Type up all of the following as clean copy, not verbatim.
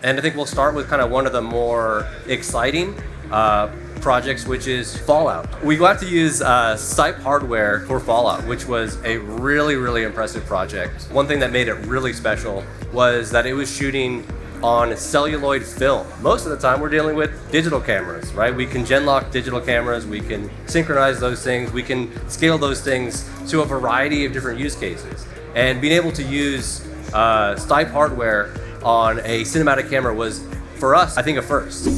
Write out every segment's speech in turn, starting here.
And I think we'll start with kind of one of the more exciting projects, which is Fallout. We got to use stYpe hardware for Fallout, which was a really, really impressive project. One thing that made it really special was that it was shooting on celluloid film. Most of the time we're dealing with digital cameras, right? We can gen-lock digital cameras, we can synchronize those things, we can scale those things to a variety of different use cases. And being able to use stYpe hardware on a cinematic camera was, for us, I think, a first.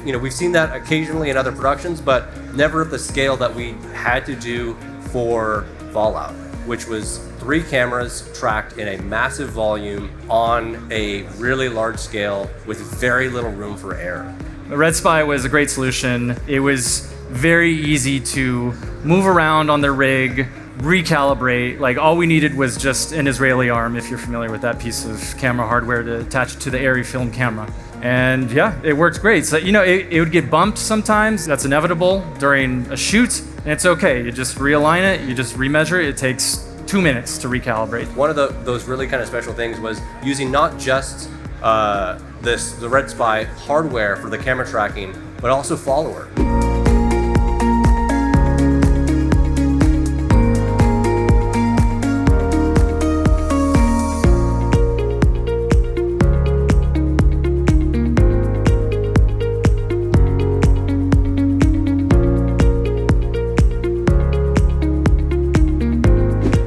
And we've seen that occasionally in other productions, but never at the scale that we had to do for Fallout, which was 3 cameras tracked in a massive volume on a really large scale with very little room for error. Red Spy was a great solution. It was very easy to move around on the rig, recalibrate. Like, all we needed was just an Israeli arm, if you're familiar with that piece of camera hardware, to attach it to the AOIN film camera. And yeah, it worked great. So, it would get bumped sometimes. That's inevitable during a shoot, and it's okay. You just realign it, you just remeasure it. It takes 2 minutes to recalibrate. One of those really kind of special things was using not just the Red Spy hardware for the camera tracking, but also follower.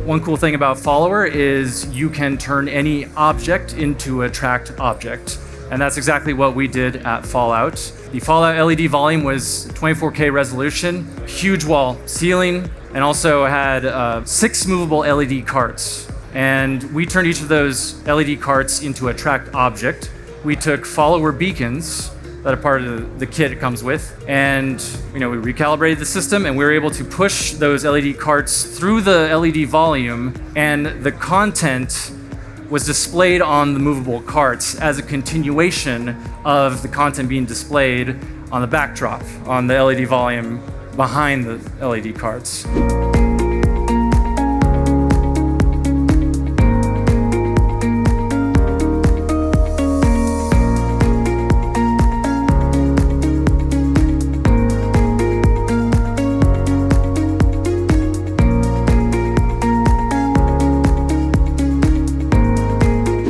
One cool thing about Follower is you can turn any object into a tracked object. And that's exactly what we did at Fallout. The Fallout LED volume was 24K resolution, huge wall ceiling, and also had 6 movable LED carts. And we turned each of those LED carts into a tracked object. We took Follower beacons that are part of the kit it comes with. And we recalibrated the system, and we were able to push those LED carts through the LED volume, and the content was displayed on the movable carts as a continuation of the content being displayed on the backdrop, on the LED volume behind the LED carts.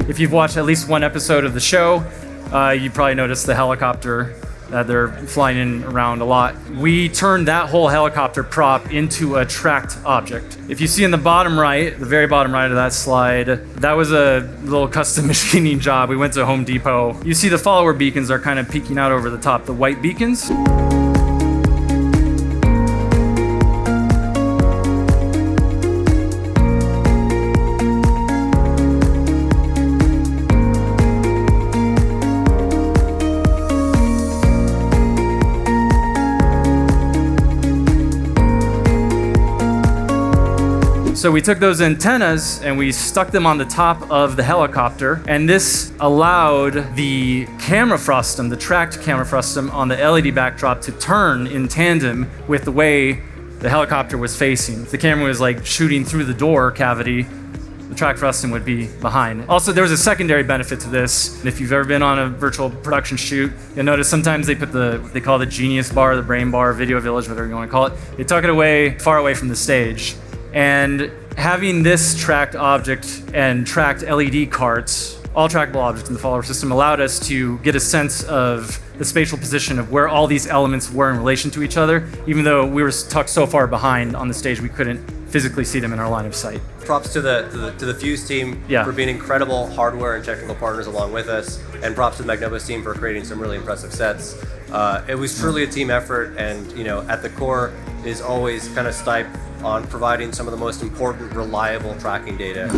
If you've watched at least one episode of the show, you probably noticed the helicopter that they're flying in around a lot. We turned that whole helicopter prop into a tracked object. If you see in the bottom right, the very bottom right of that slide, that was a little custom machining job. We went to Home Depot. You see the follower beacons are kind of peeking out over the top, the white beacons. So we took those antennas and we stuck them on the top of the helicopter, and this allowed the camera frustum, the tracked camera frustum on the LED backdrop, to turn in tandem with the way the helicopter was facing. If the camera was like shooting through the door cavity, the track frustum would be behind. Also, there was a secondary benefit to this. If you've ever been on a virtual production shoot, you'll notice sometimes they put they call it the Genius Bar, the Brain Bar, Video Village, whatever you want to call it. They tuck it away, far away from the stage. And having this tracked object and tracked LED carts, all trackable objects in the follower system, allowed us to get a sense of the spatial position of where all these elements were in relation to each other, even though we were tucked so far behind on the stage we couldn't physically see them in our line of sight. Props to the Fuse team for being incredible hardware and technical partners along with us, and props to the Magnobus team for creating some really impressive sets. It was truly a team effort, and at the core is always kind of stYpe on providing some of the most important, reliable tracking data.